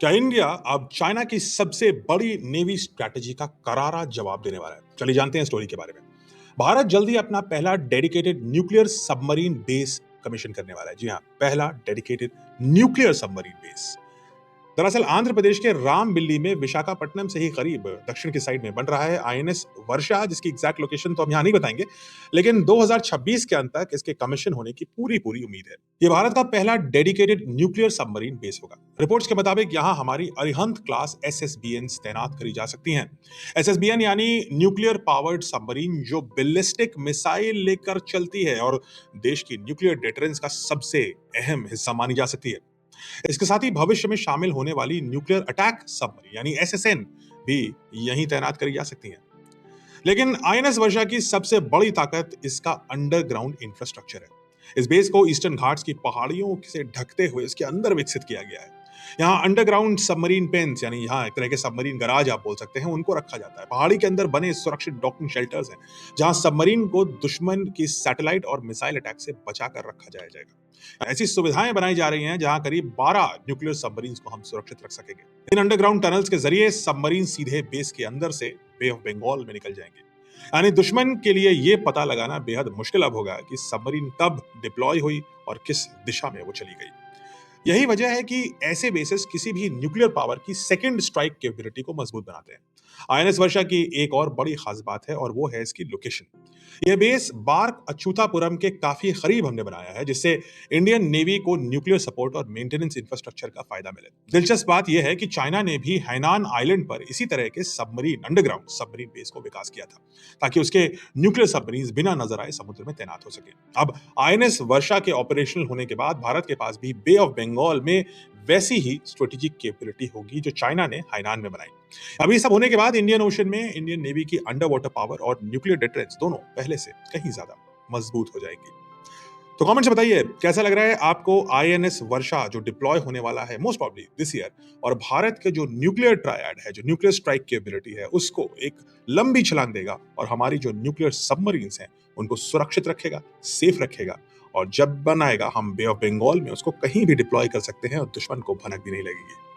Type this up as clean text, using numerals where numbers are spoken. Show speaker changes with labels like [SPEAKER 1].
[SPEAKER 1] क्या इंडिया अब चाइना की सबसे बड़ी नेवी स्ट्रैटेजी का करारा जवाब देने वाला है? चलिए जानते हैं स्टोरी के बारे में। भारत जल्दी अपना पहला dedicated nuclear submarine base commission करने वाला है। जी हाँ, पहला डेडिकेटेड न्यूक्लियर सबमरीन बेस। दरअसल आंध्र प्रदेश के रामबिल्ली में विशाखापट्टनम से ही करीब दक्षिण की साइड में बन रहा है आईएनएस वर्षा, जिसकी एग्जैक्ट लोकेशन तो हम यहाँ नहीं बताएंगे, लेकिन 2026 के अंत तक इसके कमीशन होने की पूरी पूरी उम्मीद है। ये भारत का पहला डेडिकेटेड न्यूक्लियर सबमरीन बेस होगा। रिपोर्ट्स के मुताबिक यहाँ हमारी अरिहंत क्लास एसएसबीएन तैनात करी जा सकती हैं। एसएसबीएन यानी न्यूक्लियर पावर्ड सबमरीन, जो बैलिस्टिक मिसाइल लेकर चलती है और देश की न्यूक्लियर डिटरेंस का सबसे अहम हिस्सा मानी जा सकती है। इसके साथ ही भविष्य में शामिल होने वाली न्यूक्लियर अटैक सबमरीन यानी एसएसएन भी यहीं तैनात करी जा सकती हैं। लेकिन आईएनएस वर्षा की सबसे बड़ी ताकत इसका अंडरग्राउंड इंफ्रास्ट्रक्चर है। इस बेस को ईस्टर्न घाट्स की पहाड़ियों से ढकते हुए इसके अंदर विकसित किया गया है। यहाँ अंडरग्राउंड सबमरीन पेंस यानी यहाँ एक तरह के सबमरीन गराज आप बोल सकते हैं, उनको रखा जाता है। पहाड़ी के अंदर बने सुरक्षित डॉकिंग शेल्टर्स हैं, जहाँ सबमरीन को दुश्मन की सैटेलाइट और मिसाइल अटैक से बचा कर रखा जाएगा। ऐसी सुविधाएं बनाई जा रही हैं जहां करीब 12 न्यूक्लियर सबमरीन को हम सुरक्षित रख सकेंगे। इन अंडरग्राउंड टनल्स के जरिए सबमरीन सीधे बेस के अंदर से बे ऑफ बंगाल में निकल जाएंगे। यानी दुश्मन के लिए यह पता लगाना बेहद मुश्किल अब होगा कि सबमरीन कब डिप्लॉय हुई और किस दिशा में वो चली गई। यही वजह है कि ऐसे बेसिस किसी भी न्यूक्लियर पावर की सेकंड स्ट्राइक कैपेबिलिटी को मजबूत बनाते हैं। आईएनएस वर्षा की एक और बड़ी खास बात है और वो है इसकी लोकेशन। यह बेस बार्क अछूतापुरम के काफी करीब हमने बनाया है, जिससे इंडियन नेवी को न्यूक्लियर सपोर्ट और मेंटेनेंस इंफ्रास्ट्रक्चर का फायदा मिले। दिलचस्प बात यह है कि चाइना ने भी हैनान आइलैंड पर इसी तरह के सबमरीन अंडरग्राउंड सबमरीन बेस को विकास किया था, ताकि उसके न्यूक्लियर सबमरीन बिना नजर आए समुद्र में तैनात हो सके। अब आईएनएस वर्षा के ऑपरेशनल होने के बाद भारत के पास भी बे ऑफ बंगाल में वैसी ही स्ट्रेटेजिक कैपेबिलिटी होगी जो चाइना ने हैनान में बनाई। अभी सब होने के बाद इंडियन ओशन में इंडियन नेवी की अंडर वाटर पावर और न्यूक्लियर डिटरेंस दोनों पहले से कहीं ज्यादा मजबूत हो जाएंगी। तो कमेंट से बताइए कैसा लग रहा है आपको आईएनएस वर्षा जो डिप्लॉय होने वाला है मोस्ट प्रॉब्ली दिस ईयर, और भारत के जो न्यूक्लियर ट्रायड है, जो न्यूक्लियर स्ट्राइक कैपेबिलिटी है, उसको एक लंबी छलांग देगा और हमारी जो न्यूक्लियर सबमरीन्स हैं उनको सुरक्षित रखेगा, सेफ रखेगा, और जब बनाएगा हम बे ऑफ बंगाल में उसको कहीं भी डिप्लॉय कर सकते हैं और दुश्मन को भनक भी नहीं लगेगी।